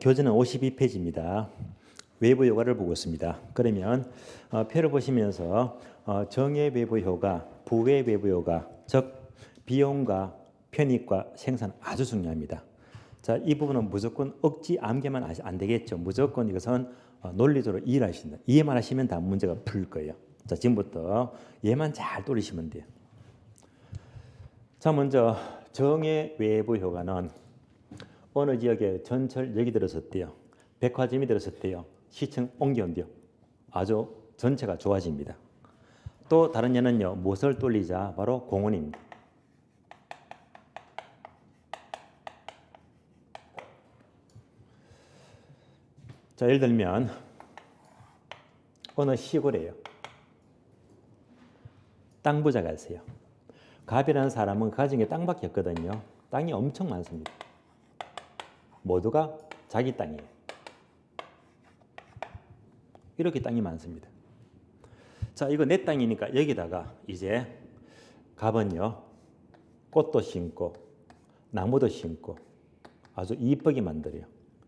교재는 52페이지입니다. 외부 효과를 보고 있습니다. 그러면 표를 보시면서 정의 외부 효과, 부의 외부 효과, 즉 비용과 편익과 생산 아주 중요합니다. 자, 이 부분은 무조건 억지 암기만 안 되겠죠. 무조건 이것은 논리적으로 이해하신다. 이해만 하시면 다 문제가 풀릴 거예요. 자, 지금부터 얘만 잘 떠올리시면 돼요. 자, 먼저 정의 외부 효과는 어느 지역에 전철 역이 들어섰대요. 백화점이 들어섰대요. 시청 옮겨온대요. 아주 전체가 좋아집니다. 또 다른 예는요. 무엇을 돌리자? 바로 공원입니다. 자, 예를 들면 어느 시골에요. 땅 부자가 있어요. 갑이라는 사람은 가정에 땅밖에 없거든요. 땅이 엄청 많습니다. 모두가 자기 땅이에요. 이렇게 땅이 많습니다. 자, 이거 내 땅이니까 여기다가 이제 갑은요. 꽃도 심고 나무도 심고 아주 이쁘게 만들어요.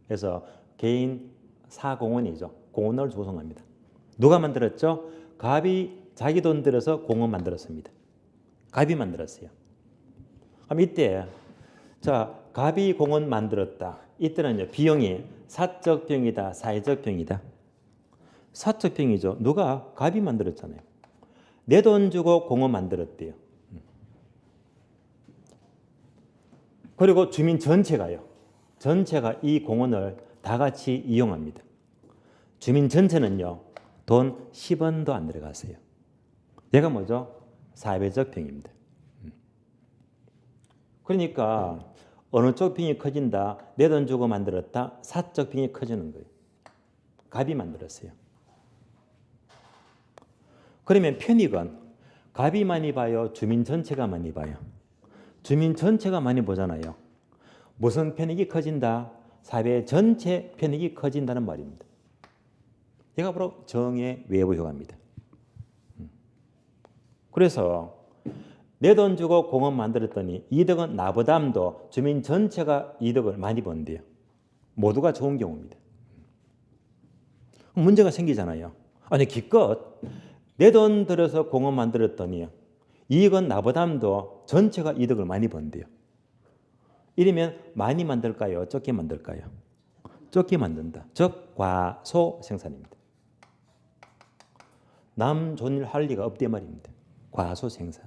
그래서 개인 사공원이죠. 공원을 조성합니다. 누가 만들었죠? 갑이 자기 돈 들여서 공원 만들었습니다. 갑이 만들었어요. 그럼 이때 자, 갑이 공원 만들었다. 이때는요. 비용이 사적 비용이다, 사회적 비용이다. 사적 비용이죠. 누가? 갑이 만들었잖아요. 내 돈 주고 공원 만들었대요. 그리고 주민 전체가요. 전체가 이 공원을 다 같이 이용합니다. 주민 전체는요. 돈 10원도 안 들어갔어요. 얘가 뭐죠? 사회적 비용입니다. 그러니까 어느 쪽 비용이 커진다. 내 돈 주고 만들었다. 사적 비용이 커지는 거예요. 갑이 만들었어요. 그러면 편익은 갑이 많이 봐요? 주민 전체가 많이 봐요? 주민 전체가 많이 보잖아요. 무슨 편익이 커진다? 사회 전체 편익이 커진다는 말입니다. 이가 바로 정의 외부 효과입니다. 그래서 내 돈 주고 공원 만들었더니 이득은 나보다도 주민 전체가 이득을 많이 번대요. 모두가 좋은 경우입니다. 문제가 생기잖아요. 아니 기껏 내 돈 들여서 공원 만들었더니 이익은 나보다도 전체가 이득을 많이 번대요. 이러면 많이 만들까요? 적게 만들까요? 적게 만든다. 즉 과소 생산입니다. 남 좋은 일 할 리가 없대 말입니다. 과소 생산.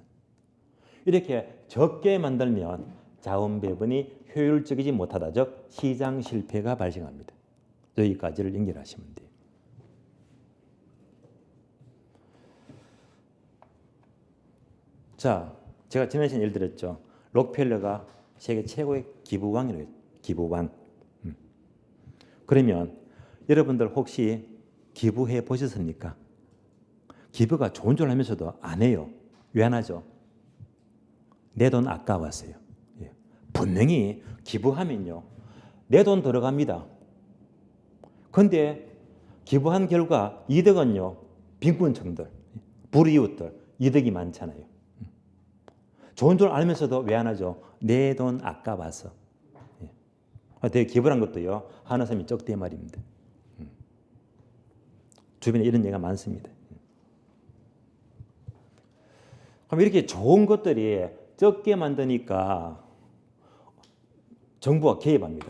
이렇게 적게 만들면 자원 배분이 효율적이지 못하다. 즉 시장 실패가 발생합니다. 여기까지를 연결하시면 돼요. 자, 제가 지난 시간에 예를 들었죠. 록펠러가 세계 최고의 기부왕이라고 했죠. 기부왕. 그러면 여러분들 혹시 기부해 보셨습니까? 기부가 좋은 줄 알면서도 안 해요. 왜 안 하죠? 내 돈 아까웠어요. 분명히 기부하면요. 내 돈 들어갑니다. 그런데 기부한 결과 이득은요. 빈곤층들, 불이웃들 이득이 많잖아요. 좋은 줄 알면서도 왜 안 하죠? 내 돈 아까워서. 되게 기부한 것도요. 하는 사람이 적대 말입니다. 주변에 이런 얘기가 많습니다. 그럼 이렇게 좋은 것들이 적게 만드니까 정부가 개입합니다.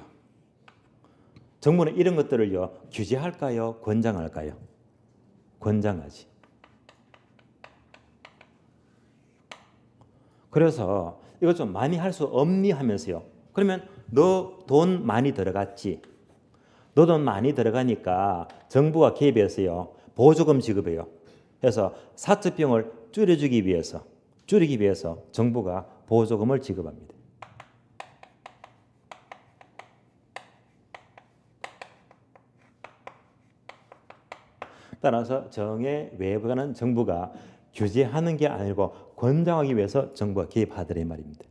정부는 이런 것들을요. 규제할까요? 권장할까요? 권장하지. 그래서 이거 좀 많이 할 수 없니 하면서요. 그러면 너 돈 많이 들어갔지. 너 돈 많이 들어가니까 정부가 개입해서요. 보조금 지급해요. 그래서 사적 비용을 줄이기 위해서 정부가 보조금을 지급합니다. 따라서 정의 외부가는 정부가 규제하는 게 아니고 권장하기 위해서 정부가 개입하더라 이 말입니다.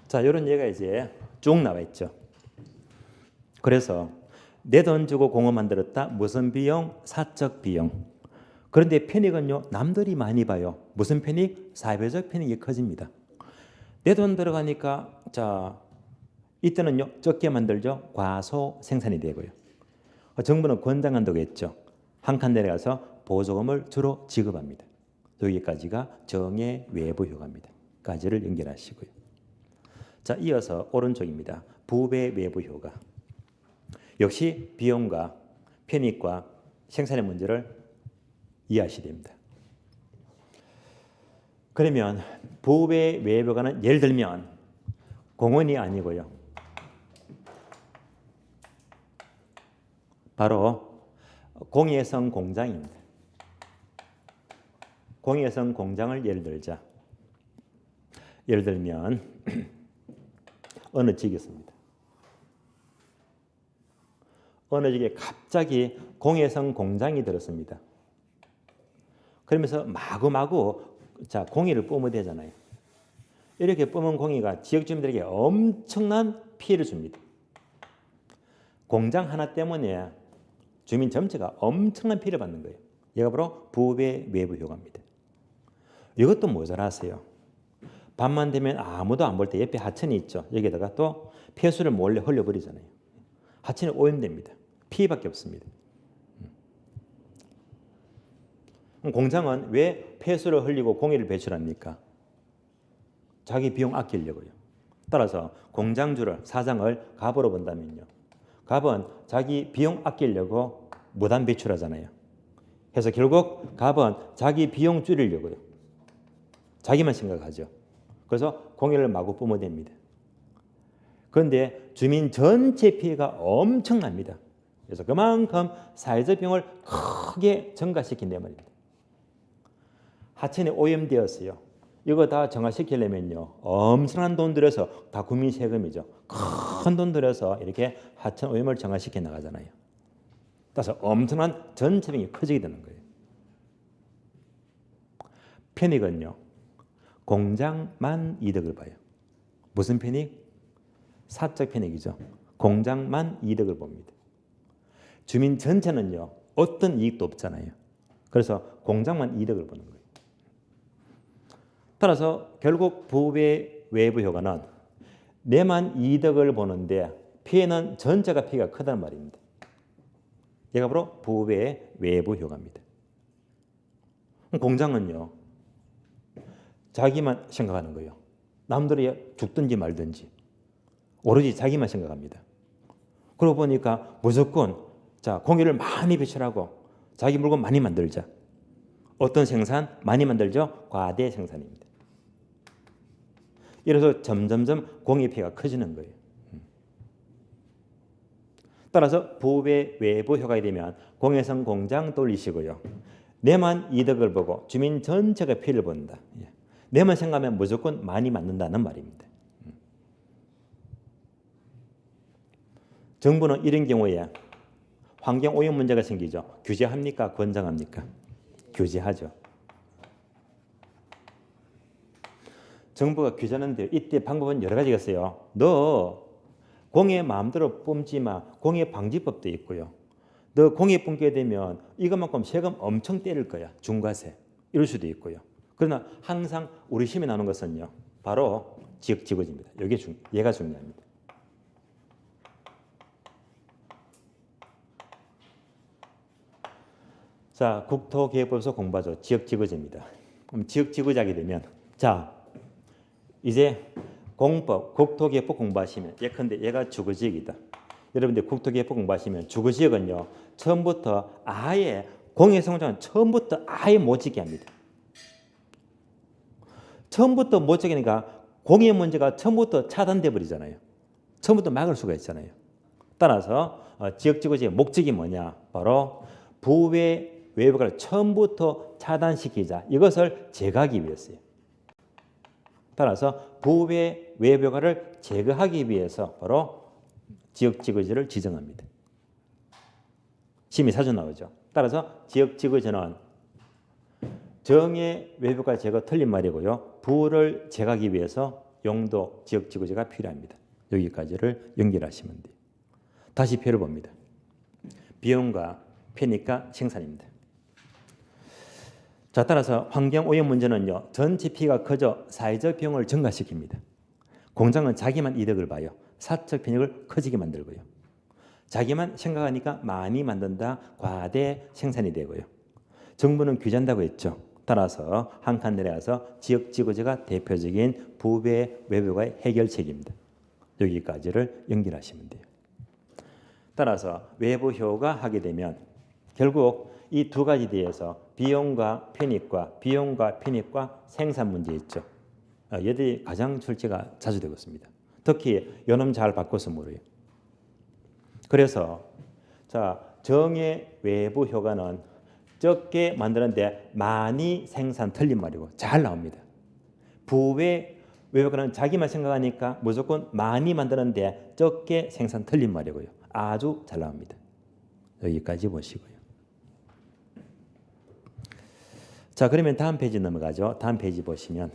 자, 이런 얘기가 이제 쭉 나와 있죠. 그래서 내 돈 주고 공원 만들었다. 무슨 비용? 사적 비용. 그런데 편익은요. 남들이 많이 봐요. 무슨 편익? 사회적 편익이 커집니다. 내 돈 들어가니까 자 이때는요 적게 만들죠. 과소 생산이 되고요. 정부는 권장한다고 한 칸 내려가서 보조금을 주로 지급합니다. 여기까지가 정의 외부 효과입니다. 까지를 연결하시고요. 자, 이어서 오른쪽입니다. 부배 외부 효과. 역시 비용과 편익과 생산의 문제를 이해하셔야 됩니다. 그러면 부배 외부 효과는 예를 들면 공원이 아니고요. 바로 공예성 공장입니다. 공예성 공장을 예를 들자. 예를 들면 어느 지역이었습니다. 어느 지역에 갑자기 공예성 공장이 들었습니다. 그러면서 마구마구 자 공예를 뿜어야 되잖아요. 이렇게 뿜은 공예가 지역 주민들에게 엄청난 피해를 줍니다. 공장 하나 때문에 주민 전체가 엄청난 피해를 받는 거예요. 얘가 바로 부배 외부 효과입니다. 이것도 모자라세요. 밤만 되면 아무도 안 볼 때 옆에 하천이 있죠. 여기다가 또 폐수를 몰래 흘려버리잖아요. 하천이 오염됩니다. 피해밖에 없습니다. 공장은 왜 폐수를 흘리고 공해를 배출합니까? 자기 비용 아끼려고요. 따라서 공장주를 사장을 갑으로 본다면요. 갑은 자기 비용 아끼려고 무단 배출하잖아요. 그래서 결국 갑은 자기 비용 줄이려고요. 자기만 생각하죠. 그래서 공해를 마구 뿜어댑니다. 그런데 주민 전체 피해가 엄청납니다. 그래서 그만큼 사회적 비용을 크게 증가시킨단 말입니다. 하천이 오염되었어요. 이거 다 정화시키려면요. 엄청난 돈 들여서 다 국민 세금이죠. 큰 돈 들여서 이렇게 하천 오염을 정화시켜 나가잖아요. 따라서 엄청난 전체 비용이 커지게 되는 거예요. 편익은요. 공장만 이득을 봐요. 무슨 편익? 사적 편익이죠. 공장만 이득을 봅니다. 주민 전체는요. 어떤 이익도 없잖아요. 그래서 공장만 이득을 보는 거예요. 따라서 결국 부배 외부 효과는 내만 이득을 보는데 피해는 전체가 피해가 크다는 말입니다. 얘가 바로 부배 외부 효과입니다. 공장은요. 자기만 생각하는 거예요. 남들이 죽든지 말든지 오로지 자기만 생각합니다. 그러고 보니까 무조건 자 공해를 많이 배출하고 자기 물건 많이 만들자. 어떤 생산? 많이 만들죠? 과대 생산입니다. 이래서 점점점 공해 피해가 커지는 거예요. 따라서 부배 외부 효과가 되면 공해성 공장 돌리시고요. 내만 이득을 보고 주민 전체가 피해를 본다. 내만 생각하면 무조건 많이 만든다는 말입니다. 정부는 이런 경우에 환경 오염 문제가 생기죠. 규제합니까? 권장합니까? 규제하죠. 정부가 규제하는데 이때 방법은 여러 가지가 있어요. 너 공해 마음대로 뿜지 마. 공해 방지법도 있고요. 너 공해 뿜게 되면 이것만큼 세금 엄청 때릴 거야. 중과세. 이럴 수도 있고요. 그러나 항상 우리 힘이 나는 것은요. 바로 지역지구지입니다. 얘가 중요합니다. 자, 국토개혁법에서 공부하죠. 지역지구제입니다. 그럼 지역지구제하게 되면 자, 이제 공법, 국토개혁법 공부하시면 예컨대 얘가 주거지역이다. 여러분들 국토개혁법 공부하시면 주거지역은요. 처음부터 아예 공해성장은 처음부터 아예 못 짓게 합니다. 처음부터 못 짓게 하니까 공해 문제가 처음부터 차단돼 버리잖아요. 처음부터 막을 수가 있잖아요. 따라서 지역지구지의 목적이 뭐냐? 바로 부외 외부를 처음부터 차단시키자. 이것을 제거하기 위해서요. 따라서 부외 외벽화를 제거하기 위해서 바로 지역지구지를 지정합니다. 심의사전 나오죠. 따라서 지역지구지는 정의 외벽화 제거 틀린 말이고요. 부를 제거하기 위해서 용도 지역지구지가 필요합니다. 여기까지를 연결하시면 돼요. 다시 표를 봅니다. 비용과 편익과 생산입니다. 자, 따라서 환경오염 문제는요. 전체 피해가 커져 사회적 비용을 증가시킵니다. 공장은 자기만 이득을 봐요. 사적 편익을 커지게 만들고요. 자기만 생각하니까 많이 만든다. 과대 생산이 되고요. 정부는 규제한다고 했죠. 따라서 한 칸 내려가서 지역지구제가 대표적인 부배 외부와의 해결책입니다. 여기까지를 연결하시면 돼요. 따라서 외부효가 하게 되면 결국 이 두 가지 대해서 비용과 편익과 생산 문제 있죠. 얘들이 가장 출제가 자주 되고 있습니다. 특히 요놈 잘 바꿔서 물어요. 그래서 자 정의 외부 효과는 적게 만드는데 많이 생산 틀린 말이고 잘 나옵니다. 부외 외부효과는 자기만 생각하니까 무조건 많이 만드는데 적게 생산 틀린 말이고요. 아주 잘 나옵니다. 여기까지 보시고요. 자 그러면 다음 페이지 넘어가죠. 다음 페이지 보시면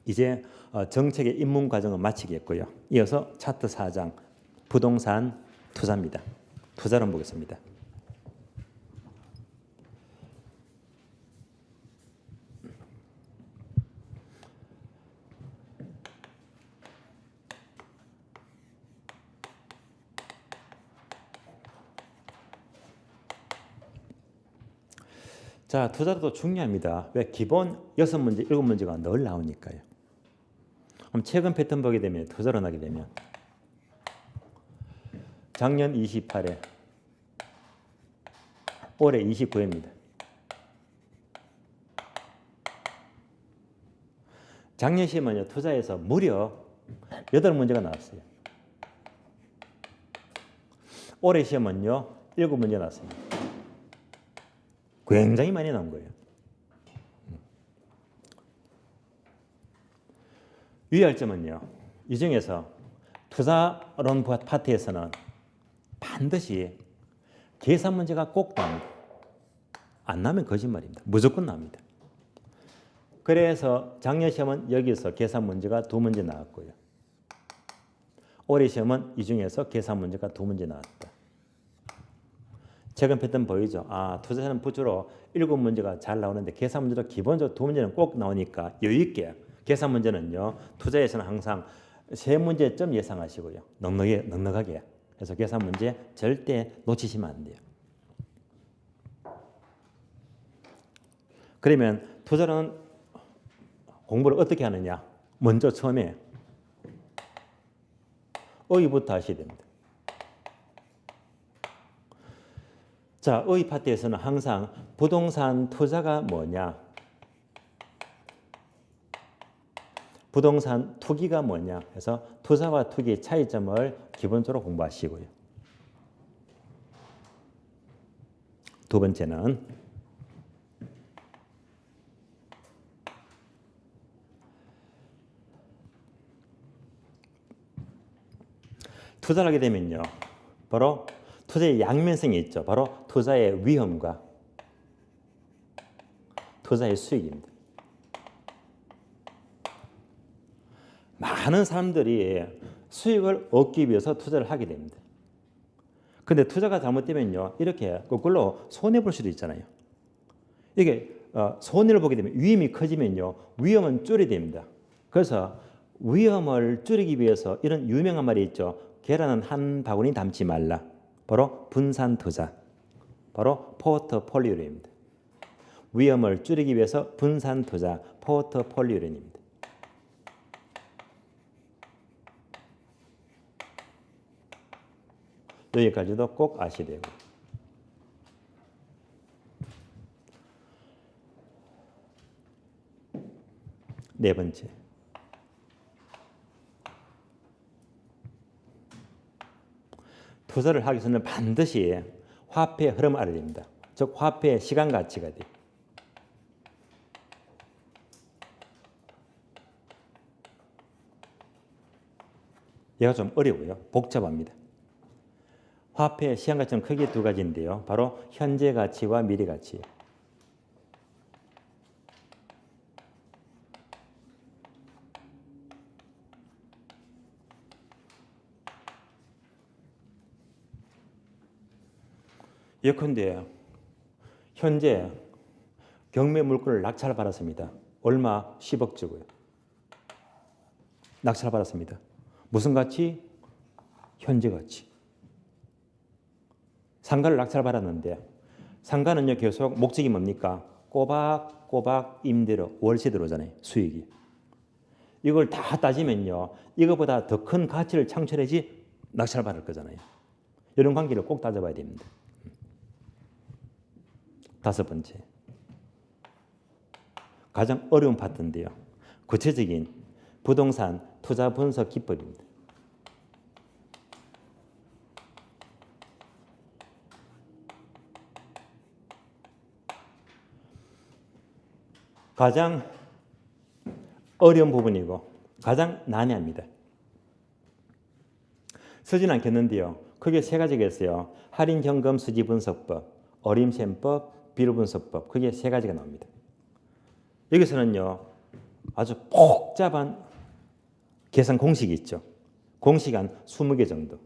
이제 정책의 입문 과정은 마치겠고요. 이어서 차트 4장 부동산 투자입니다. 투자론 보겠습니다. 자, 투자도 중요합니다. 왜? 기본 6문제, 7문제가 늘 나오니까요. 그럼 최근 패턴 보게 되면 투자론 하게 되면 작년 28회, 올해 29회입니다. 작년 시험은요, 투자에서 무려 8문제가 나왔어요. 올해 시험은요, 7문제 나왔습니다. 굉장히 많이 나온 거예요. 유의할 점은요, 이 중에서 투자론 파트에서는 반드시 계산 문제가 꼭 나옵니다. 안 나면 거짓말입니다. 무조건 나옵니다. 그래서 작년 시험은 여기서 계산 문제가 2문제 나왔고요. 올해 시험은 이 중에서 계산 문제가 2문제 나왔다. 최근 패턴 보이죠? 투자자는 부주로 7문제가 잘 나오는데 계산 문제도 기본적으로 2문제는 꼭 나오니까 여유 있게 계산 문제는요. 투자에서는 항상 3문제점 예상하시고요. 넉넉하게. 그래서 계산 문제 절대 놓치시면 안 돼요. 그러면 투자는 공부를 어떻게 하느냐? 먼저 처음에 어휘부터 하셔야 됩니다. 자, 어휘 파트에서는 항상 부동산 투자가 뭐냐? 부동산 투기가 뭐냐? 해서 투자와 투기의 차이점을 기본적으로 공부하시고요. 두 번째는 투자를 하게 되면요. 바로 투자의 양면성이 있죠. 바로 투자의 위험과 투자의 수익입니다. 많은 사람들이 수익을 얻기 위해서 투자를 하게 됩니다. 그런데 투자가 잘못되면요. 이렇게 거꾸로 손해볼 수도 있잖아요. 이게 손해를 보게 되면 위험이 커지면요. 위험은 줄여야 됩니다. 그래서 위험을 줄이기 위해서 이런 유명한 말이 있죠. 계란은 한 바구니 담지 말라. 바로 분산 투자. 바로 포트폴리오입니다. 위험을 줄이기 위해서 분산 투자, 포트폴리오입니다. 여기까지도 꼭 아셔야 되고. 네 번째. 투자를 하기 전에 반드시 화폐의 흐름을 알아야 됩니다. 즉 화폐의 시간 가치가 돼요. 얘가 좀 어려워요. 복잡합니다. 화폐의 시간 가치는 크게 두 가지인데요. 바로 현재 가치와 미래 가치. 예컨대 현재 경매 물건을 낙찰받았습니다. 얼마? 10억 주고요. 낙찰받았습니다. 무슨 가치? 현재 가치. 상가를 낙찰받았는데 상가는요 계속 목적이 뭡니까? 꼬박꼬박 임대료, 월세 들어오잖아요. 수익이. 이걸 다 따지면요. 이거보다 더 큰 가치를 창출해야지 낙찰받을 거잖아요. 이런 관계를 꼭 따져봐야 됩니다. 다섯 번째. 가장 어려운 파트인데요. 구체적인 부동산 투자 분석 기법입니다. 가장 어려운 부분이고 가장 난해합니다. 쓰진 않겠는데요. 크게 세 가지가 있어요. 할인경금 수지분석법, 어림셈법, 비율분석법. 그게 세 가지가 나옵니다. 여기서는요. 아주 복잡한 계산 공식이 있죠. 공식 한 20개 정도.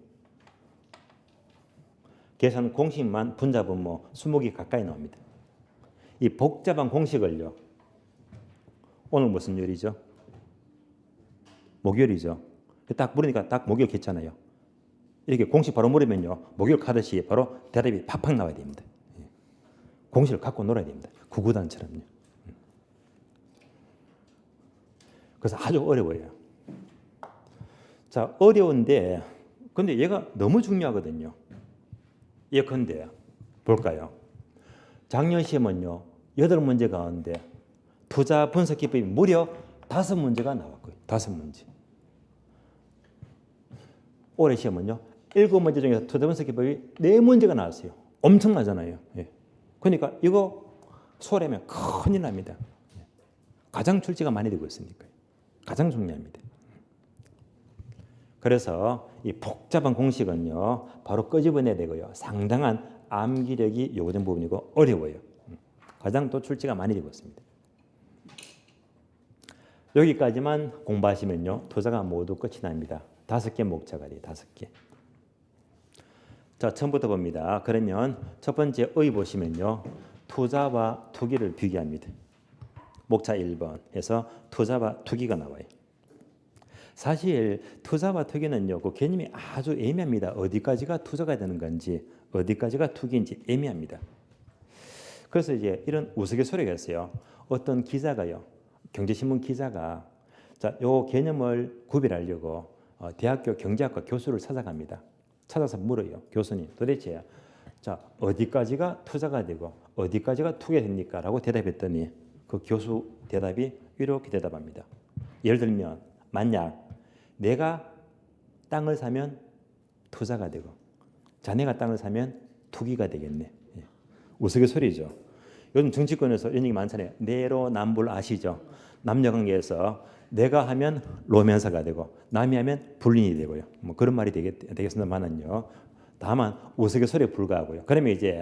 계산 공식만 분잡은 20개 가까이 나옵니다. 이 복잡한 공식을요. 오늘 무슨 요일이죠? 목요일이죠. 딱 물으니까 딱 목요일겠잖아요. 이렇게 공식 바로 물으면요. 목요일 카드시 바로 대답이 팍팍 나와야 됩니다. 공식을 갖고 놀아야 됩니다. 구구단처럼요. 그래서 아주 어려워요. 자, 어려운데 근데 얘가 너무 중요하거든요. 예컨대 볼까요? 작년 시험은요. 8문제 가운데 투자 분석 기법이 무려 5문제가 나왔고요. 5문제. 올해 시험은요. 7문제 중에서 투자 분석 기법이 4문제가 나왔어요. 엄청나잖아요. 예. 그러니까 이거 소홀하면 큰일 납니다. 가장 출제가 많이 되고 있으니까요. 가장 중요합니다. 그래서 이 복잡한 공식은요. 바로 끄집어내야 되고요. 상당한 암기력이 요구된 부분이고 어려워요. 가장 또 출제가 많이 되고 있습니다. 여기까지만 공부하시면요. 투자가 모두 끝이 납니다. 5개 목차가리 5개. 자, 처음부터 봅니다. 그러면 첫 번째 의 보시면요. 투자와 투기를 비교합니다. 목차 1번에서 투자와 투기가 나와요. 사실 투자와 투기는요. 그 개념이 아주 애매합니다. 어디까지가 투자가 되는 건지 어디까지가 투기인지 애매합니다. 그래서 이제 이런 우스갯소리가 있어요. 어떤 기자가요. 경제신문 기자가 자, 요 개념을 구별하려고 대학교 경제학과 교수를 찾아갑니다. 찾아서 물어요. 교수님 도대체 자 어디까지가 투자가 되고 어디까지가 투기가 됩니까? 라고 대답했더니 그 교수 대답이 이렇게 대답합니다. 예를 들면 만약 내가 땅을 사면 투자가 되고 자네가 땅을 사면 투기가 되겠네. 우스갯소리죠. 요즘 정치권에서 이런 얘기 많잖아요. 내로남불 아시죠? 남녀관계에서 내가 하면 로맨서가 되고 남이 하면 불륜이 되고요. 뭐 그런 말이 되겠습니다만은요. 다만 우스갯소리에 불과하고요. 그러면 이제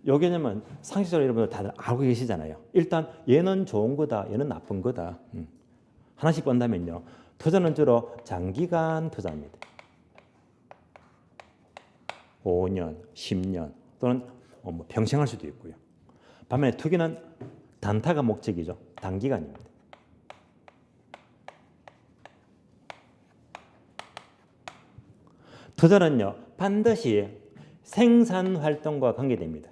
요 개념은 상식적으로 여러분들 다들 알고 계시잖아요. 일단 얘는 좋은 거다, 얘는 나쁜 거다. 하나씩 본다면요. 투자는 주로 장기간 투자입니다. 5년, 10년 또는 평생 할 수도 있고요. 반면에 투기는 단타가 목적이죠. 단기간입니다. 투자는요. 반드시 생산활동과 관계됩니다.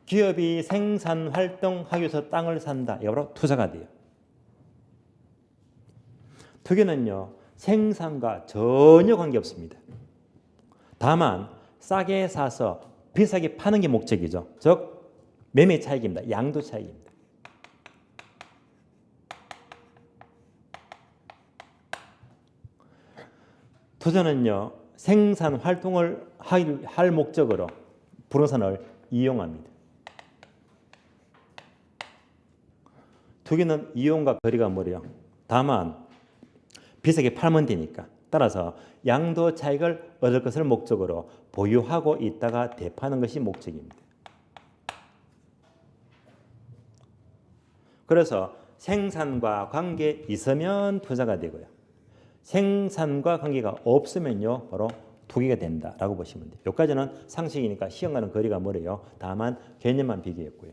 기업이 생산활동하기 위해서 땅을 산다. 이거 바로 투자가 돼요. 투기는요. 생산과 전혀 관계없습니다. 다만 싸게 사서 비싸게 파는 게 목적이죠. 즉 매매 차익입니다. 양도 차익입니다. 투자는요. 생산 활동을 할 목적으로 부동산을 이용합니다. 투기는 이용과 거리가 멀어요. 다만 비싸게 팔면 되니까. 따라서 양도 차익을 얻을 것을 목적으로 보유하고 있다가 되파는 것이 목적입니다. 그래서 생산과 관계 있으면 투자가 되고요. 생산과 관계가 없으면요. 바로 투기가 된다라고 보시면 돼요. 여기까지는 상식이니까 시험과는 거리가 멀어요. 다만 개념만 비교했고요.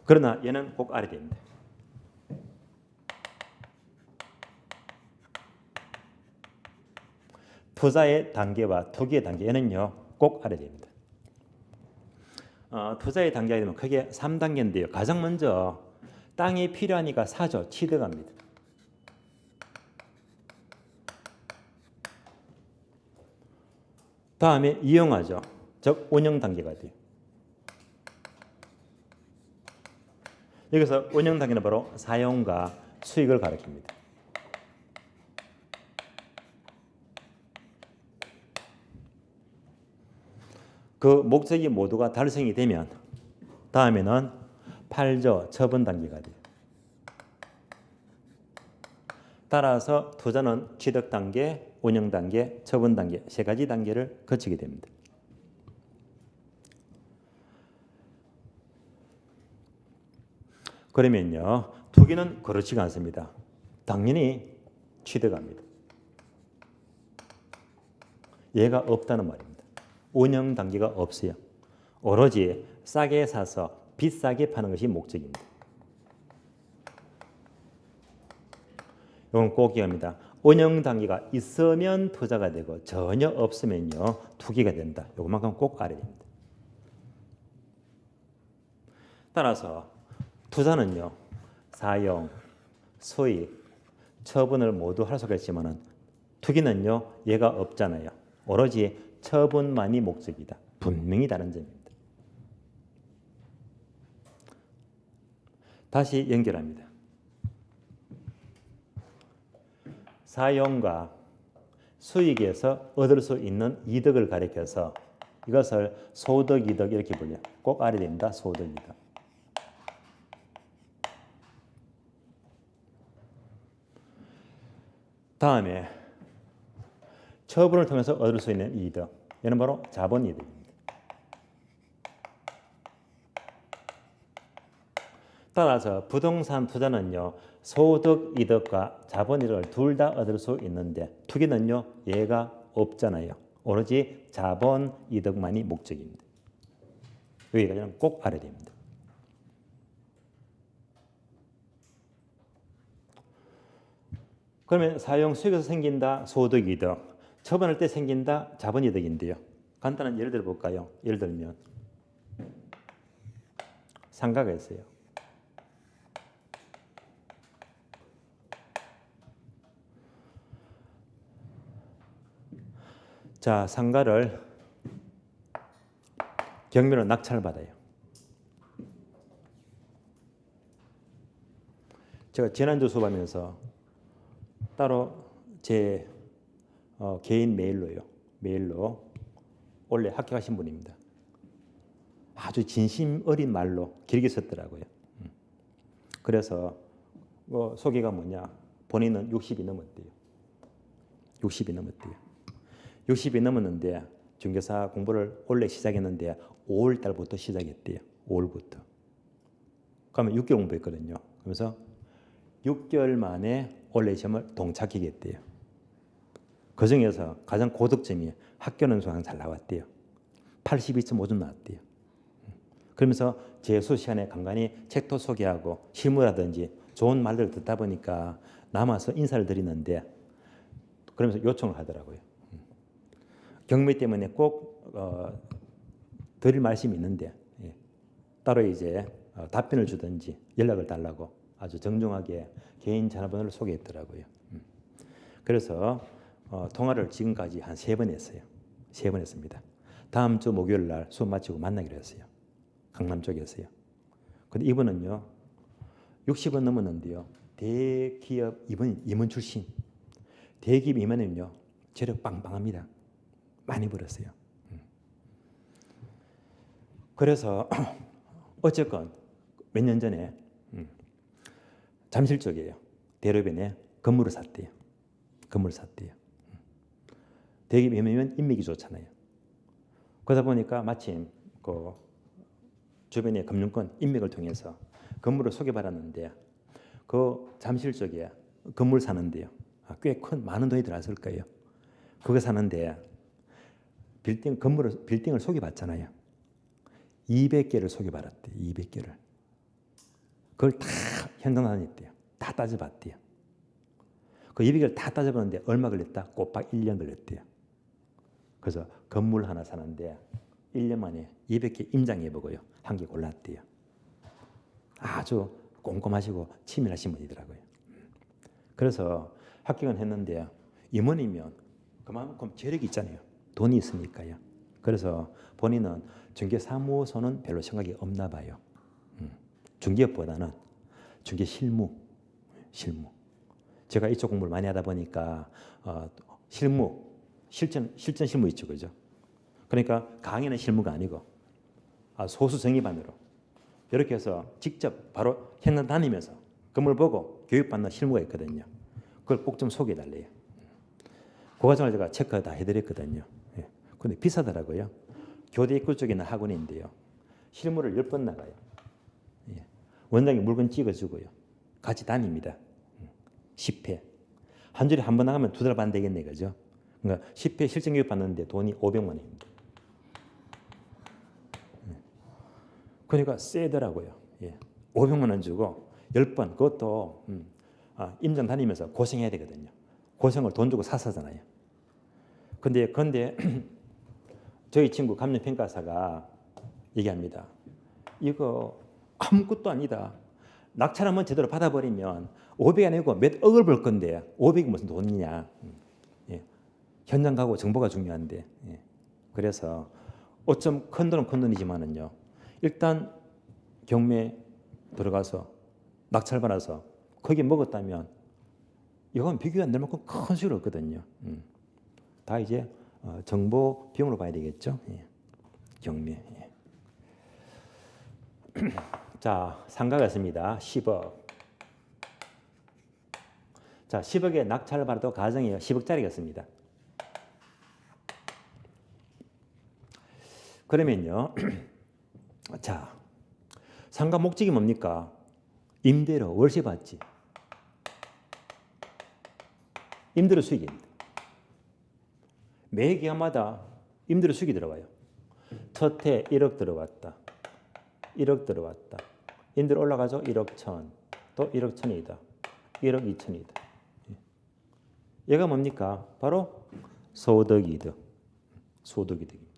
그러나 얘는 꼭 알아야 됩니다. 투자의 단계와 투기의 단계 얘는요 꼭 알아야 됩니다. 투자의 단계가 되면 크게 3단계인데요. 가장 먼저 땅이 필요하니까 사죠. 취득합니다. 다음에 이용하죠. 즉 운영 단계가 돼요. 여기서 운영 단계는 바로 사용과 수익을 가리킵니다. 그 목적이 모두가 달성이 되면 다음에는 팔죠. 처분 단계가 돼요. 따라서 투자는 취득 단계, 운영 단계, 처분 단계 세 가지 단계를 거치게 됩니다. 그러면요. 투기는 그렇지가 않습니다. 당연히 취득합니다. 얘가 없다는 말입니다. 운영 단계가 없어요. 오로지 싸게 사서 비싸게 파는 것이 목적입니다. 이건 꼭 기억합니다. 운영 단계가 있으면 투자가 되고 전혀 없으면요 투기가 된다. 이것만큼 꼭 알아야 됩니다. 따라서 투자는요 사용, 수익, 처분을 모두 할 수가 있지만은 투기는요 얘가 없잖아요. 오로지 처분만이 목적이다. 분명히 다른 점입니다. 다시 연결합니다. 사용과 수익에서 얻을 수 있는 이득을 가리켜서 이것을 소득, 이득 이렇게 불려요. 꼭 알아야 됩니다. 소득, 이득. 다음에 처분을 통해서 얻을 수 있는 이득. 얘는 바로 자본 이득입니다. 따라서 부동산 투자는요. 소득 이득과 자본 이득을 둘 다 얻을 수 있는데 투기는요. 얘가 없잖아요. 오로지 자본 이득만이 목적입니다. 여기까지는 꼭 알아야 됩니다. 그러면 사용 수익에서 생긴다 소득 이득, 처분할 때 생긴다 자본 이득인데요. 간단한 예를 들어 볼까요? 예를 들면 상가가 있어요. 자, 상가를 경매로 낙찰받아요. 제가 지난주 수업하면서 따로 제 개인 메일로 원래 합격하신 분입니다. 아주 진심 어린 말로 길게 썼더라고요. 그래서 소개가 뭐냐? 본인은 60이 넘었대요. 60이 넘었대요. 60이 넘었는데 중개사 공부를 원래 시작했는데 5월 달부터 시작했대요. 5월부터. 그러면 6개월 공부했거든요. 그래서 6개월 만에 원래 시험을 동착하겠대요. 그 중에서 가장 고득점이 학교 연수가 잘 나왔대요. 82.5점 나왔대요. 그러면서 제 수업 시간에 간간히 책도 소개하고 실무라든지 좋은 말들을 듣다 보니까 남아서 인사를 드리는데 그러면서 요청을 하더라고요. 경매 때문에 꼭 드릴 말씀이 있는데 따로 이제 답변을 주든지 연락을 달라고 아주 정중하게 개인 전화번호를 소개했더라고요. 그래서 통화를 지금까지 한 3번 했어요. 3번 했습니다. 다음 주 목요일 날 수업 마치고 만나기로 했어요. 강남 쪽에서요. 근데 이분은요. 60은 넘었는데요. 대기업 임원 출신. 대기업 임원은요. 재력 빵빵합니다. 많이 벌었어요. 그래서 어쨌건 몇 년 전에 잠실 쪽이에요. 대로변에 건물을 샀대요. 대기업 임원이면 인맥이 좋잖아요. 그러다 보니까 마침 그 주변의 금융권 인맥을 통해서 건물을 소개받았는데 그 잠실 쪽에 건물 사는데요. 꽤 큰 많은 돈이 들어갔을 거예요. 그거 사는데 빌딩을 소개받잖아요. 200개를 소개받았대요. 200개를. 그걸 다 현장 다녔대요. 다 따져봤대요. 그 200개를 다 따져봤는데 얼마 걸렸다? 꼬박 1년 걸렸대요. 그래서 건물 하나 사는데 1년 만에 200개 임장해보고요. 한 개 골랐대요. 아주 꼼꼼하시고 치밀하신 분이더라고요. 그래서 합격은 했는데 임원이면 그만큼 재력이 있잖아요. 돈이 있으니까요. 그래서 본인은 중개사무소는 별로 생각이 없나 봐요. 중개업보다는 중개 실무. 제가 이쪽 공부를 많이 하다 보니까 실전 실무 있죠, 그죠? 그러니까 강의는 실무가 아니고 소수 정의반으로 이렇게 해서 직접 바로 현장 다니면서 건물 보고 교육받는 실무가 있거든요. 그걸 꼭 좀 소개해달래요. 그 과정을 제가 체크 다 해드렸거든요. 근데 비싸더라고요. 교대 입구 쪽에 있는 학원인데요. 실무를 10번 나가요. 원장이 물건 찍어주고요. 같이 다닙니다. 10회. 한 주에 한 번 나가면 2달 반 되겠네, 그죠? 그러니까 10회 실전 교육 받는데 돈이 500만 원입니다. 그러니까 세더라고요. 500만 원 주고 10번, 그것도 임장 다니면서 고생해야 되거든요. 고생을 돈 주고 사서잖아요. 근데 저희 친구 감정평가사가 얘기합니다. 이거 아무것도 아니다. 낙찰 한번 제대로 받아버리면 500이 아니고 몇 억을 벌 건데 500이 무슨 돈이냐. 현장 가고 정보가 중요한데. 그래서 어쩜 큰 돈은 큰 돈이지만은요. 일단 경매 들어가서 낙찰 받아서 거기 먹었다면 이건 비교가 안 될 만큼 큰 수익이 없거든요. 다 이제 정보 비용으로 봐야 되겠죠. 경매. 자, 상가가 있습니다. 10억. 자, 10억에 낙찰을 받아도 가정이 10억짜리가 있습니다. 그러면요. 자, 상가 목적이 뭡니까? 임대료, 월세 받지. 임대료 수익입니다. 매 기간마다 임대료 수익이 들어가요. 첫 해 1억 들어왔다. 1억 들어왔다. 임대료 올라가죠? 1억 1천. 또 1억 1천이다. 1억 2천이다. 얘가 뭡니까? 바로 소득이득. 소득이득입니다.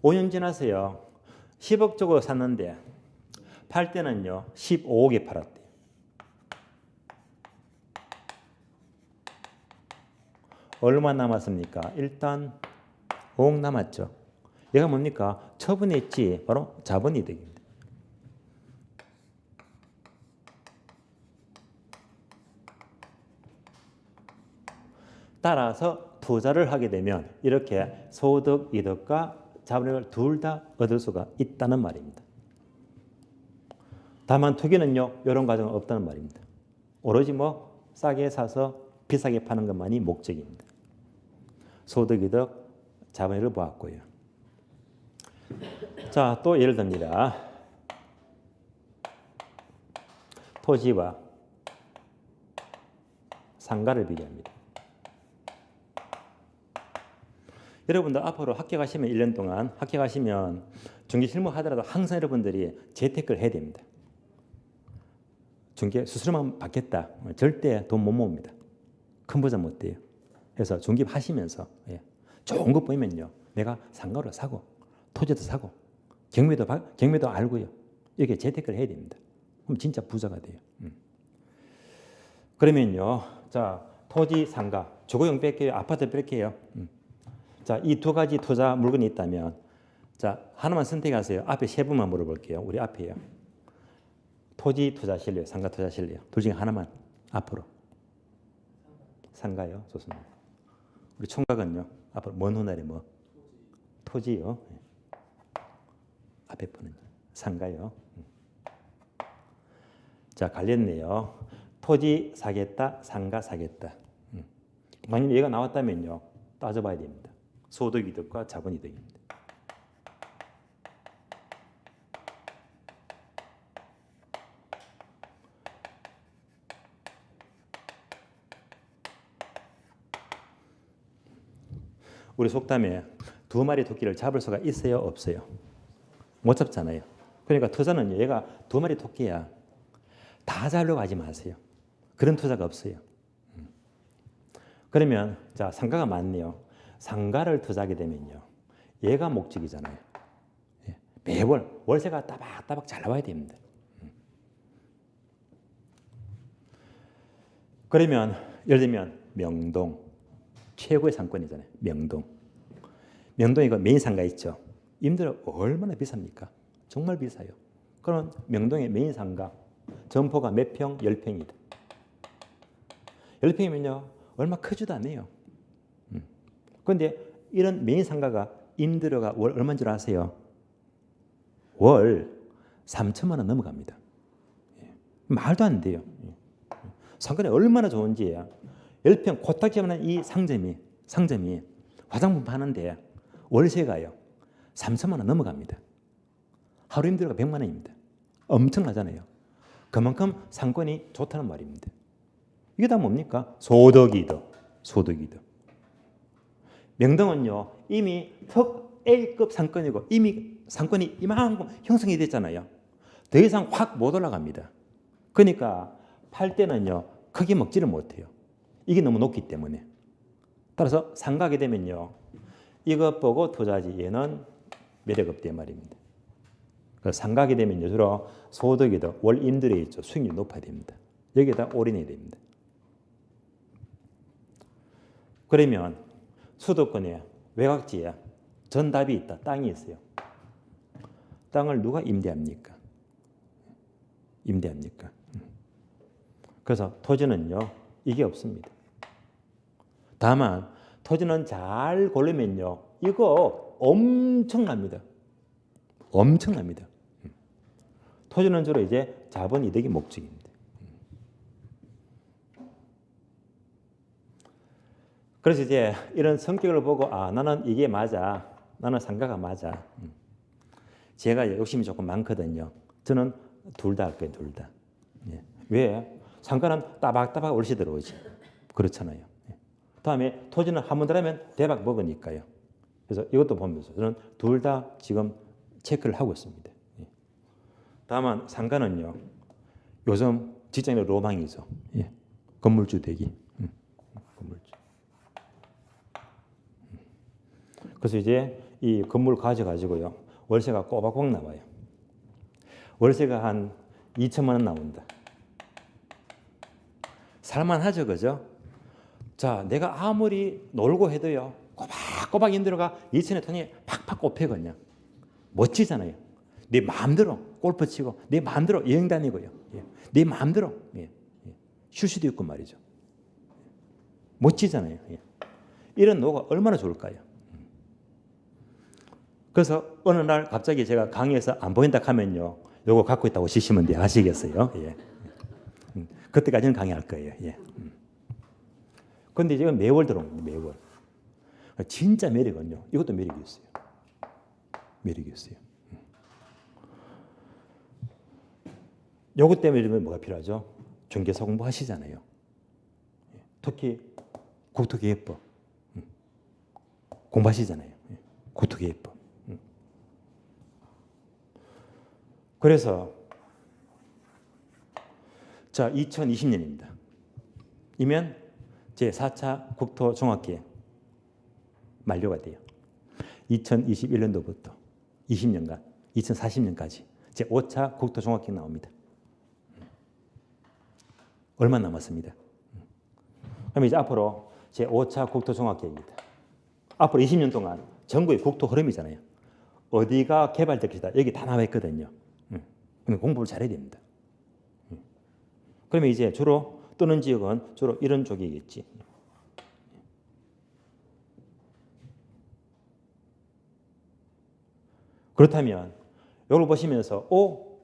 (5년) 지나서요. 10억 주고 샀는데 팔 때는요. 15억에 팔았대요. 얼마 남았습니까? 일단 5억 남았죠. 얘가 뭡니까? 처분했지. 바로 자본이득입니다. 따라서 투자를 하게 되면 이렇게 소득, 이득과 자본을 둘 다 얻을 수가 있다는 말입니다. 다만 투기는요. 이런 과정은 없다는 말입니다. 오로지 싸게 사서 비싸게 파는 것만이 목적입니다. 소득, 이득, 자본을 보았고요. 자, 또 예를 듭니다. 토지와 상가를 비교합니다. 여러분들 앞으로 합격하시면 1년 동안 합격하시면 중개 실무 하더라도 항상 여러분들이 재테크를 해야 됩니다. 중개 수수료만 받겠다. 절대 돈 못 모읍니다. 큰 부자 못 돼요. 그래서 중개업 하시면서 좋은 거 보이면요. 내가 상가를 사고 토지도 사고 경매도 알고요. 이렇게 재테크를 해야 됩니다. 그럼 진짜 부자가 돼요. 그러면요. 자, 토지, 상가, 주거용 뺄게요. 아파트 뺄게요. 자, 이 두 가지 투자 물건이 있다면 자, 하나만 선택하세요. 앞에 세 분만 물어볼게요. 우리 앞에요. 토지 투자실래요? 상가 투자실래요? 둘 중에 하나만 앞으로. 상가요. 좋습니다. 우리 총각은요. 앞으로 먼 훗날에 토지요. 앞에 분은 상가요. 자, 갈렸네요. 토지 사겠다, 상가 사겠다. 만약 얘가 나왔다면요. 따져봐야 됩니다. 소득이득과 자본이득입니다. 우리 속담에 두 마리 토끼를 잡을 수가 있어요, 없어요? 못 잡잖아요. 그러니까 투자는 얘가 두 마리 토끼야. 다 잡으려고 하지 마세요. 그런 투자가 없어요. 그러면 자, 상가가 많네요. 상가를 투자하게 되면요. 얘가 목적이잖아요. 매월 월세가 따박따박 잘 나와야 됩니다. 그러면 예를 들면 명동 최고의 상권이잖아요. 명동. 명동에 그 메인 상가 있죠. 임대료 얼마나 비쌉니까? 정말 비싸요. 그럼 명동의 메인 상가 점포가 몇 평? 10평이다. 10평이면요. 얼마 크지도 않네요. 그런데 이런 메인 상가가 임대료가 월 얼마인 줄 아세요? 월 3천만 원 넘어갑니다. 말도 안 돼요. 상권이 얼마나 좋은지예요. 10평 코딱지만한 이 상점이 화장품 파는데 월세가요 3천만 원 넘어갑니다. 하루 임대료가 100만 원입니다. 엄청나잖아요. 그만큼 상권이 좋다는 말입니다. 이게 다 뭡니까? 소득이득. 명동은요 이미 특 A급 상권이고 이미 상권이 이만큼 형성이 됐잖아요. 더 이상 확 못 올라갑니다. 그러니까 팔 때는요 크게 먹지를 못해요. 이게 너무 높기 때문에. 따라서 상가하게 되면요 이것 보고 투자하지 얘는 매력 없대 말입니다. 상가하게 되면요 주로 소득이도 월 임대료 있죠. 수익률이 높아야 됩니다. 여기에다 올인해야 됩니다. 그러면 수도권에 외곽지에 전답이 있다. 땅이 있어요. 땅을 누가 임대합니까? 그래서 토지는요 이게 없습니다. 다만 토지는 잘 고르면요 이거 엄청납니다. 토지는 주로 이제 자본 이득이 목적입니다. 그래서 이제 이런 성격을 보고 나는 이게 맞아. 나는 상가가 맞아. 제가 욕심이 조금 많거든요. 저는 둘 다 할 거예요. 둘 다. 왜? 상가는 따박따박 월세 들어오지. 그렇잖아요. 다음에 토지는 한 번 들어가면 대박 먹으니까요. 그래서 이것도 보면서 저는 둘 다 지금 체크를 하고 있습니다. 다만 상가는요. 요즘 직장인의 로망이죠. 건물주 되기. 건물주. 그래서 이제 이 건물 가져가지고요. 월세가 꼬박꼬박 나와요. 월세가 한 2천만 원 나온다. 살만하죠, 그죠? 자, 내가 아무리 놀고 해도요. 꼬박꼬박 임대료가 2천에 통해 팍팍 꼽혀거든요. 멋지잖아요. 내 마음대로 골프 치고 내 마음대로 여행 다니고요. 내 마음대로 쉴 수도 있고 말이죠. 멋지잖아요. 이런 노가 얼마나 좋을까요? 그래서 어느 날 갑자기 제가 강의에서 안 보인다 하면요. 요거 갖고 있다고 치시면 돼요. 아시겠어요? 그때까지는 강의할 거예요. 그런데 지금 매월 들어옵니다. 매월. 진짜 매력은요. 이것도 매력이 있어요. 요것 때문에 뭐가 필요하죠? 중개사 공부하시잖아요. 특히 국토기획법 공부하시잖아요. 국토기획법. 그래서 자 2020년입니다. 이면 제4차 국토종합계획 만료가 돼요. 2021년도부터 20년간 2040년까지 제5차 국토종합계획 나옵니다. 얼마 남았습니다. 그럼 이제 앞으로 제5차 국토종합계획입니다. 앞으로 20년 동안 전국의 국토 흐름이잖아요. 어디가 개발될 것이다. 여기 다 나와 있거든요. 공부를 잘해야 됩니다. 그러면 이제 주로 뜨는 지역은 주로 이런 쪽이겠지. 그렇다면 이걸 보시면서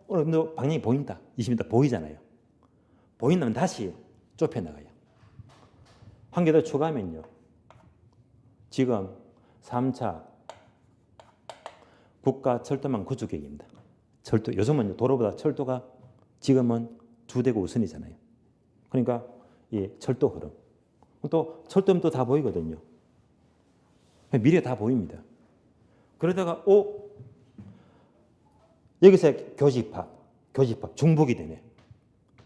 어느 정도 방향이 보인다. 20m 보이잖아요. 보인다면 다시 좁혀나가요. 한 개 더 추가하면요. 지금 3차 국가철도망 구축계획입니다. 철도, 요즘은 도로보다 철도가 지금은 주되고 우선이잖아요. 그러니까 이 철도 흐름. 또 철도면 또 다 보이거든요. 미래가 다 보입니다. 그러다가 여기서 교집합 중복이 되네.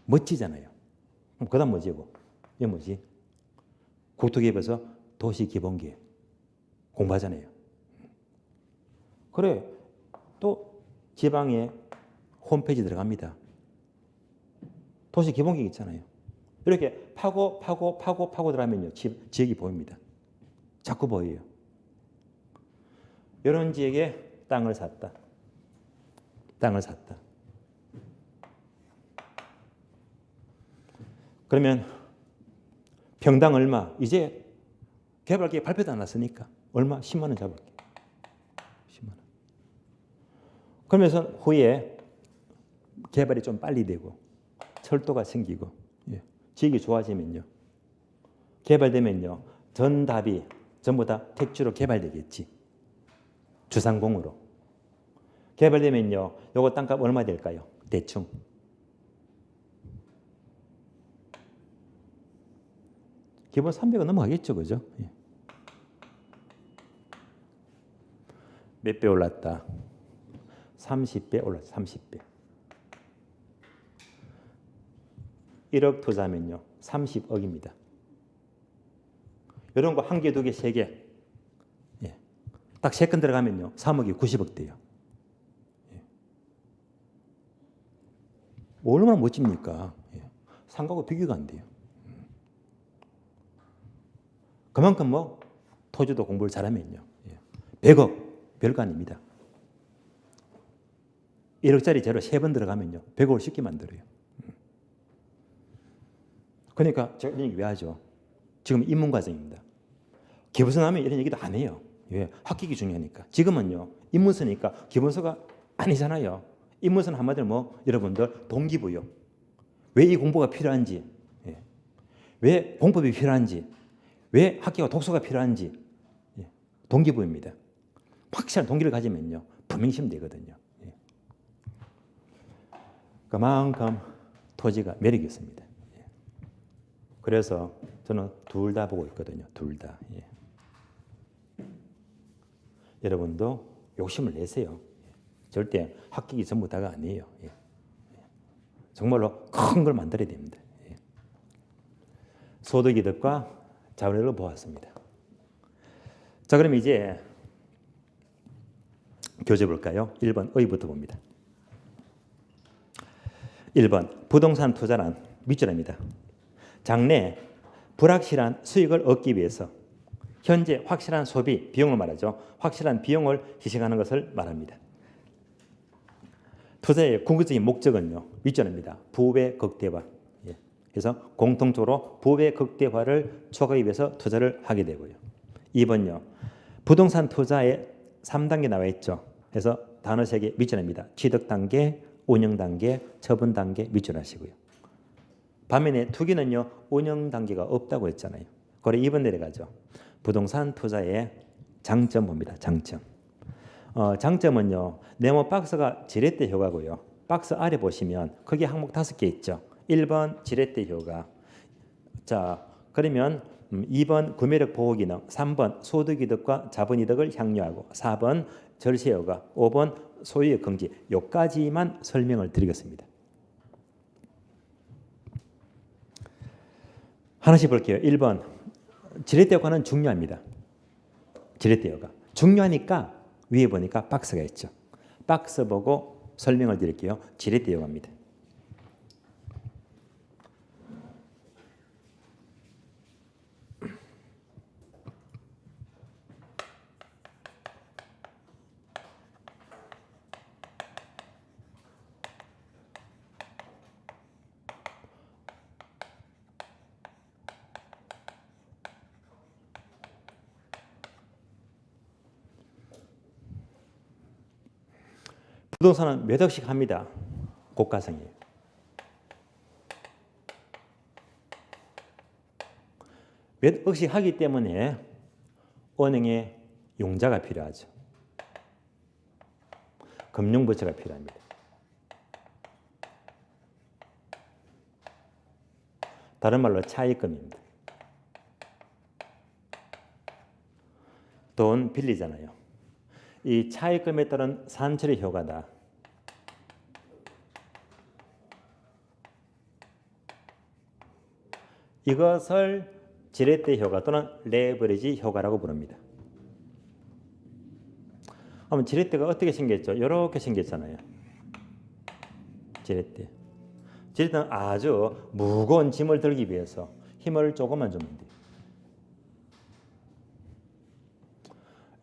멋지잖아요. 그 다음 뭐지고? 이게 뭐지? 국토기획에서 도시기본계획 공부하잖아요. 그래, 또 지방에 홈페이지 들어갑니다. 도시기본계획 있잖아요. 이렇게 파고 들어가면요, 지역이 보입니다. 자꾸 보여요. 이런 지역에 땅을 샀다. 그러면 평당 얼마? 이제 개발계획 발표도 안 났으니까 얼마? 10만 원 잡을게. 10만 원. 그러면서 후에 개발이 좀 빨리 되고 철도가 생기고 지역이 좋아지면요. 개발되면요. 전답이 전부 다 택지로 개발되겠지. 주상공으로. 개발되면요. 요거 땅값 얼마 될까요? 대충. 기본 300원 넘어가겠죠. 그죠? 몇 배 올랐다? 30배 올랐다. 30배. 1억 투자하면요. 30억입니다. 이런 거 한 개, 두 개, 세 개. 딱 3건 들어가면요. 3억이 90억 돼요. 얼마나 멋집니까? 상가하고 비교가 안 돼요. 그만큼 토지도 공부를 잘하면요. 100억 별거 아닙니다. 1억짜리 재료 3번 들어가면요. 100억을 쉽게 만들어요. 그러니까 제가 이런 얘기 왜 하죠? 지금 입문과정입니다. 기본서 나면 이런 얘기도 안 해요. 왜? 합격이 중요하니까. 지금은요. 입문서니까 기본서가 아니잖아요. 입문서는 한마디로 여러분들 동기부여. 왜 이 공부가 필요한지, 왜 공법이 필요한지, 왜 학교와 독서가 필요한지 동기부여입니다. 확실한 동기를 가지면요. 분명시면 되거든요. 그만큼 토지가 매력이 있습니다. 그래서 저는 둘 다 보고 있거든요. 둘 다. 여러분도 욕심을 내세요. 절대 합격이 전부 다가 아니에요. 정말로 큰 걸 만들어야 됩니다. 소득이득과 자본이득을 보았습니다. 자, 그럼 이제 교재 볼까요? 1번 의부터 봅니다. 1번 부동산 투자란 밑줄입니다. 장래 불확실한 수익을 얻기 위해서 현재 확실한 소비, 비용을 말하죠. 확실한 비용을 희생하는 것을 말합니다. 투자의 궁극적인 목적은요. 윗줄입니다. 부의 극대화. 그래서 공통적으로 부의 극대화를 추구하기 위해서 투자를 하게 되고요. 2번요. 부동산 투자의 3단계 나와 있죠. 그래서 단어 3개 밑줄입니다. 취득 단계, 운영 단계, 처분 단계 밑줄 하시고요. 반면에 투기는요. 운영 단계가 없다고 했잖아요. 그래 2번 내려가죠. 부동산 투자의 장점 봅니다. 장점. 장점은요. 네모 박스가 지렛대 효과고요. 박스 아래 보시면 크게 항목 5개 있죠. 1번 지렛대 효과. 자, 그러면 2번 구매력 보호 기능, 3번 소득이득과 자본이득을 향유하고 4번 절세 효과, 5번 소유의 금지. 요까지만 설명을 드리겠습니다. 하나씩 볼게요. 1번 지렛대 효과는 중요합니다. 지렛대 효과. 중요하니까 위에 보니까 박스가 있죠. 박스 보고 설명을 드릴게요. 지렛대 효과입니다. 부동산은 몇 억씩 합니다. 고가성이에요. 몇 억씩 하기 때문에 은행에 융자가 필요하죠. 금융부채가 필요합니다. 다른 말로 차입금입니다. 돈 빌리잖아요. 이 차입금에 따른 산출의 효과다. 이것을 지렛대 효과 또는 레버리지 효과라고 부릅니다. 그러면 지렛대가 어떻게 생겼죠? 이렇게 생겼잖아요. 지렛대. 지렛대는 아주 무거운 짐을 들기 위해서 힘을 조금만 주면 돼요.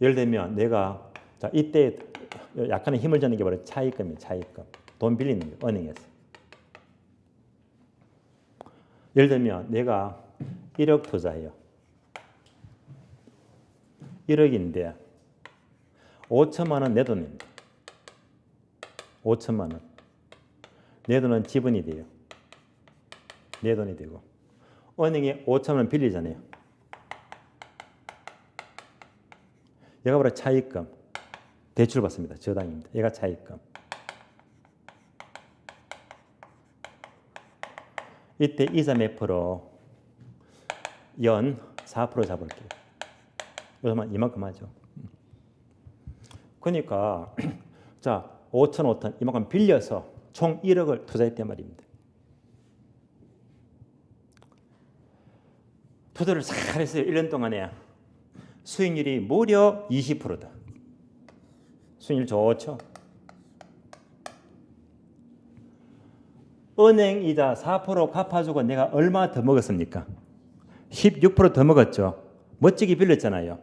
예를 들면 내가 자 이때 약간의 힘을 주는 게 바로 차입금이에요. 차입금. 돈 빌리는 거 은행에서. 예를 들면 내가 1억 투자해요. 1억인데 5천만 원 내 돈입니다. 5천만 원. 내 돈은 지분이 돼요. 내 돈이 되고 은행에 5천만 원 빌리잖아요. 얘가 바로 차입금. 대출 받습니다. 저당입니다. 얘가 차입금. 이때 이자 몇 프로? 연 4% 잡을게요. 요즘은 이만큼 하죠. 그러니까 자 5천 이만큼 빌려서 총 1억을 투자했단 말입니다. 투자를 잘 했어요. 1년 동안에 수익률이 무려 20%다. 수익률 좋죠. 은행 이자 4% 갚아주고 내가 얼마 더 먹었습니까? 16% 더 먹었죠. 멋지게 빌렸잖아요.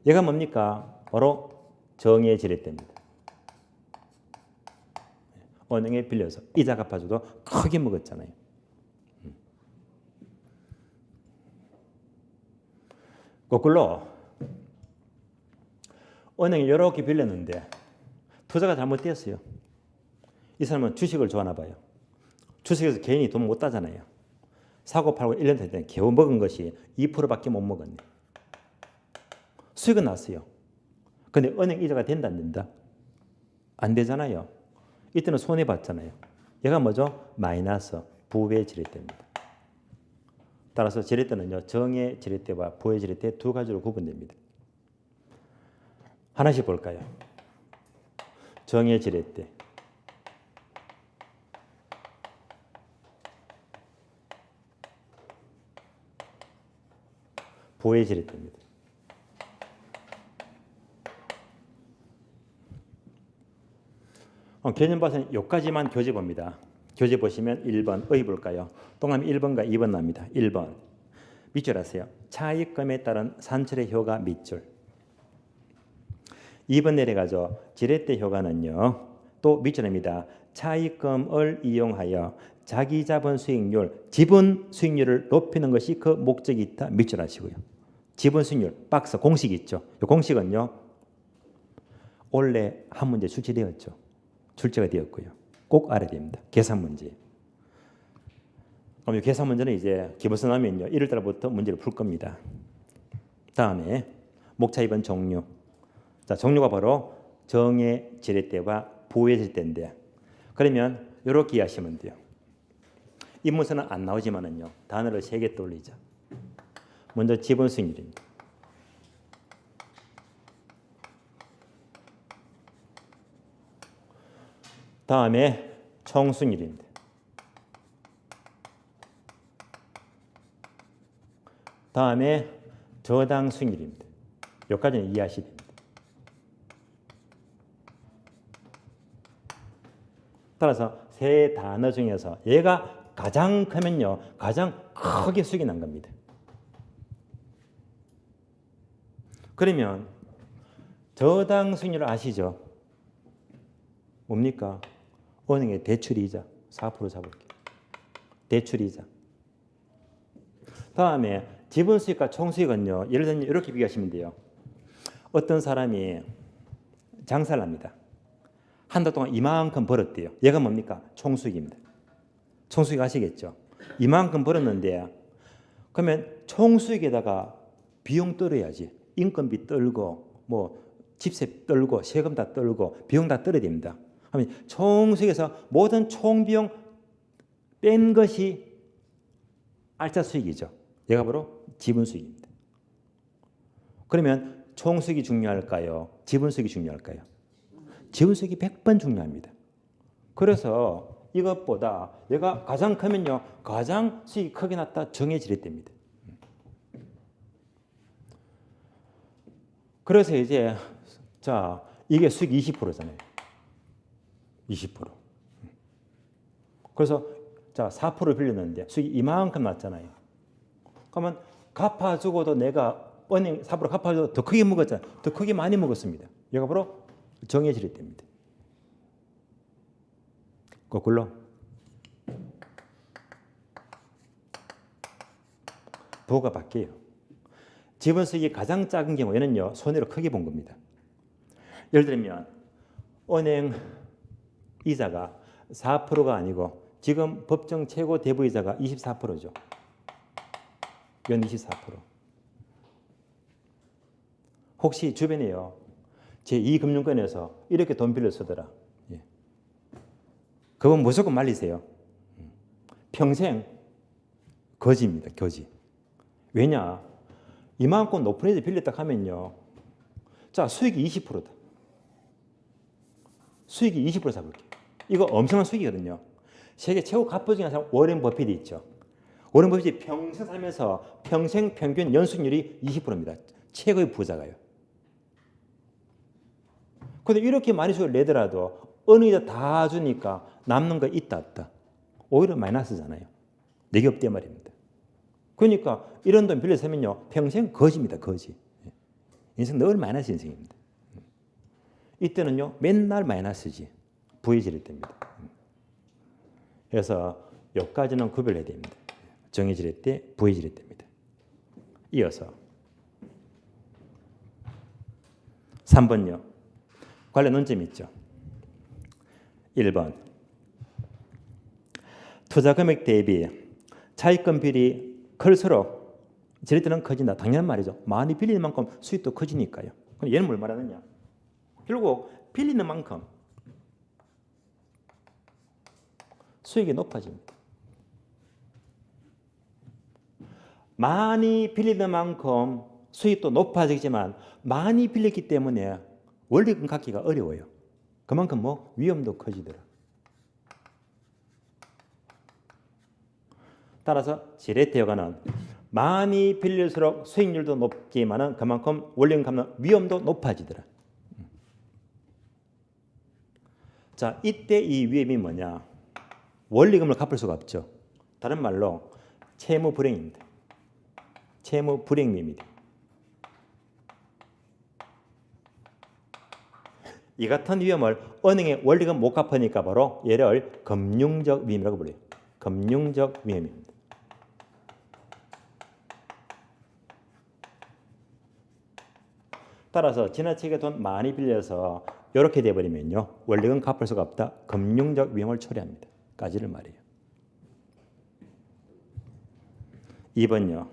얘가 뭡니까? 바로 정의 지렛대입니다. 은행에 빌려서 이자 갚아줘도 크게 먹었잖아요. 거꾸로 은행에 이렇게 빌렸는데 투자가 잘못되었어요. 이 사람은 주식을 좋아하나 봐요. 주식에서 개인이 돈 못 따잖아요. 사고 팔고 1년 될 때 겨우 먹은 것이 2%밖에 못 먹었네. 수익은 났어요. 근데 은행 이자가 된다 안 된다? 안 되잖아요. 이때는 손해봤잖아요. 얘가 뭐죠? 마이너스 부의 지렛대입니다. 따라서 지렛대는요. 정의 지렛대와 부의 지렛대 두 가지로 구분됩니다. 하나씩 볼까요? 정의 지렛대. 부의 지렛대입니다. 개념 봐서는 여기까지만 교재 봅니다. 교재 보시면 1번 의 볼까요? 동그라미 1번과 2번 나옵니다. 1번 밑줄 하세요. 차입금에 따른 산출의 효과 밑줄. 2번 내려가죠. 지렛대 효과는요. 또 밑줄입니다. 차입금을 이용하여 자기 자본 수익률, 지분 수익률을 높이는 것이 그 목적이 있다. 밑줄 하시고요. 지분 수익률 박스 공식 있죠. 이 공식은요. 원래 한 문제 출제되었죠. 출제가 되었고요. 꼭 알아야 됩니다. 계산 문제. 그럼 이 계산 문제는 이제 기본서 나면요. 1월 달부터 문제를 풀 겁니다. 다음에 목차 입은 종류. 자, 종류가 바로 정의 지렛대와 부의 지렛대인데 그러면 이렇게 이해하시면 돼요. 이 문서는 안 나오지만은요. 단어를 3개 떠올리자. 먼저 지분 수익률입니다. 다음에 총수익률입니다. 다음에 저당 수익률입니다. 여기까지는 이해하셔야 됩니다. 따라서 세 단어 중에서 얘가 가장 크면요. 가장 크게 수익이 난 겁니다. 그러면 저당 수익률 아시죠? 뭡니까? 은행의 대출이자 4% 잡을게요. 대출이자. 다음에 지분 수익과 총수익은요. 예를 들면 이렇게 비교하시면 돼요. 어떤 사람이 장사를 합니다. 한 달 동안 이만큼 벌었대요. 얘가 뭡니까? 총수익입니다. 총수익 아시겠죠? 이만큼 벌었는데 그러면 총수익에다가 비용 떨어야지. 인건비 떨고 뭐 집세 떨고 세금 다 떨고 비용 다 떨어야 됩니다. 그러면 총수익에서 모든 총비용 뺀 것이 알짜 수익이죠. 얘가 바로 지분 수익입니다. 그러면 총수익이 중요할까요? 지분수익이 중요할까요? 지분수익이 100번 중요합니다. 그래서 이것보다 얘가 가장 크면요, 가장 수익이 크게 났다 정해질 때입니다. 그래서 이제 자, 이게 수익 20%잖아요. 20%. 그래서 자, 4% 빌렸는데 수익이 이만큼 났잖아요. 그러면 갚아주고도 내가 은행 4% 갚아줘도 더 크게 먹었잖아요. 더 크게 많이 먹었습니다. 얘가 바로 정해질 때입니다. 거꾸로 부호가 바뀌어요. 지분 수익이 가장 작은 경우에는요, 손해를 크게 본 겁니다. 예를 들면 은행 이자가 4%가 아니고 지금 법정 최고 대부이자가 24%죠. 연 24%. 혹시 주변에요, 제2금융권에서 이렇게 돈 빌려 쓰더라. 예. 그건 무조건 말리세요. 평생 거지입니다. 거지. 왜냐? 이만큼 높은 애들 빌렸다 하면요, 자, 수익이 20%다. 수익이 20% 잡을게요. 이거 엄청난 수익이거든요. 세계 최고 갑부 중에 한 워렌 버핏이 있죠. 워렌 버핏이 평생 살면서 평생 평균 연수익률이 20%입니다. 최고의 부자가요. 그런데 이렇게 많이 수익을 내더라도 어느 이자 다 주니까 남는 거 있다 없다. 오히려 마이너스잖아요. 내게 없대 말입니다. 그러니까 이런 돈 빌려 쓰면요, 평생 거지입니다. 거지. 인생 늘 마이너스 인생입니다. 이때는요, 맨날 마이너스지. 부해질 때입니다. 그래서 여기까지는 구별해야 됩니다. 정해질 때, 부해질 때입니다. 이어서 3번요. 관련 논점이 있죠. 1번. 투자 금액 대비 차입금 비율이 클수록 지를 때는 커진다. 당연한 말이죠. 많이 빌리는 만큼 수익도 커지니까요. 그럼 얘는 뭘 말하느냐? 결국 빌리는 만큼 수익이 높아집니다. 많이 빌리는 만큼 수익도 높아지지만 많이 빌렸기 때문에 원리금 갚기가 어려워요. 그만큼 위험도 커지더라. 따라서 지레트 여가는 많이 빌릴수록 수익률도 높지만은 그만큼 원리금 갚는 위험도 높아지더라. 자, 이때 이 위험이 뭐냐? 원리금을 갚을 수가 없죠. 다른 말로 채무 불행입니다. 채무 불행 위험이다. 이 같은 위험을 은행의 원리금 못 갚으니까 바로 얘를 금융적 위험이라고 불러요. 금융적 위험입니다. 따라서 지나치게 돈 많이 빌려서 이렇게 돼버리면요, 원리금 갚을 수가 없다. 금융적 위험을 초래합니다. 까지를 말해요. 2번요.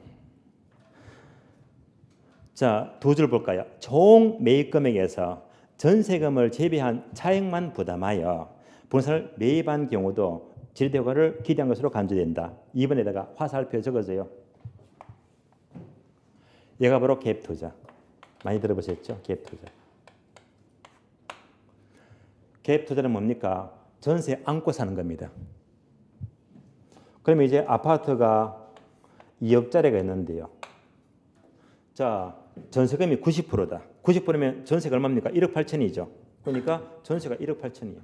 자, 두 줄 볼까요? 총 매입 금액에서 전세금을 제외한 차액만 부담하여 분산을 매입한 경우도 지리대효과를 기대한 것으로 간주된다. 2번에다가 화살표 적어줘요. 얘가 바로 갭투자. 많이 들어보셨죠? 갭투자. 갭투자는 뭡니까? 전세 안고 사는 겁니다. 그러면 이제 아파트가 2억짜리가 있는데요. 자, 전세금이 90%다. 90%면 전세가 얼마입니까? 1억 8천이죠. 그러니까 전세가 1억 8천이에요.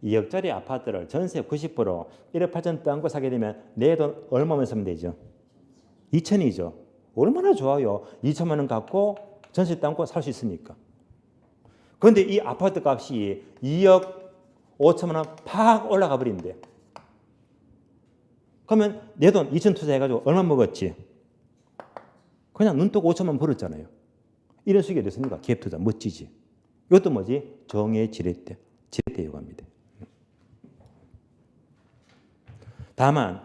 (2억짜리) 아파트를 전세 90% 1억 8천 땅고 사게 되면 내 돈 얼마만 쓰면 되죠? 2천이죠. 얼마나 좋아요. 2천만 원 갖고 전세 땅고 살 수 있으니까. 그런데 이 아파트 값이 2억 5천만 원 팍 올라가 버린대. 그러면 내 돈 2천 투자해가지고 얼마 먹었지? 그냥 눈 뜨고 5천만 벌었잖아요. 이런 수익이 됐으니까 갭 투자 멋지지. 이것도 뭐지? 정의 지렛대. 지렛대 요구합니다. 다만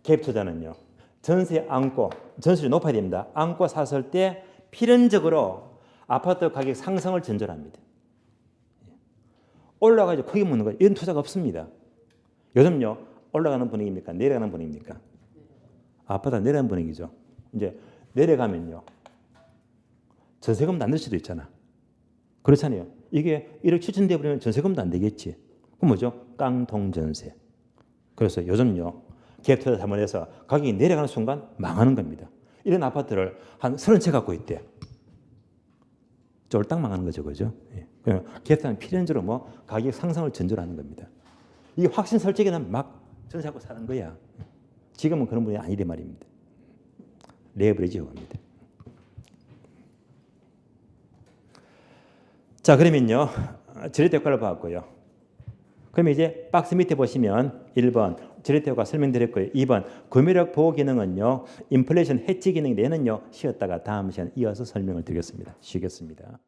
갭 투자는요, 전세 안고, 전세율이 높아야 됩니다. 안고 샀을 때 필연적으로 아파트 가격 상승을 전제합니다. 올라가지고 크게 먹는 거 이런 투자가 없습니다. 요즘요, 올라가는 분위기입니까? 내려가는 분위기입니까? 아파트가 내려가는 분위기죠. 이제 내려가면요. 전세금도 안 낼 수도 있잖아. 그렇잖아요. 이게 1억 7천 돼버리면 전세금도 안 되겠지. 그럼 뭐죠? 깡통전세. 그래서 요즘요. 갭투자 잘못해서 가격이 내려가는 순간 망하는 겁니다. 이런 아파트를 한 30채 갖고 있대. 쫄딱 망하는 거죠. 그죠? 예. 갭투자는 필연적으로 뭐 가격 상승을 전제로 하는 겁니다. 이게 확신 설정에는 막 전세하고 사는 거야. 지금은 그런 분이 아니래 말입니다. 레버리지 효과입니다. 자, 그러면요. 저리대 효과를 봤고요. 그럼 이제 박스 밑에 보시면 1번 저리대 효과 설명드렸고요. 2번 구매력 보호 기능은요. 인플레이션 해지 기능이 내는요. 쉬었다가 다음 시간에 이어서 설명을 드리겠습니다. 쉬겠습니다.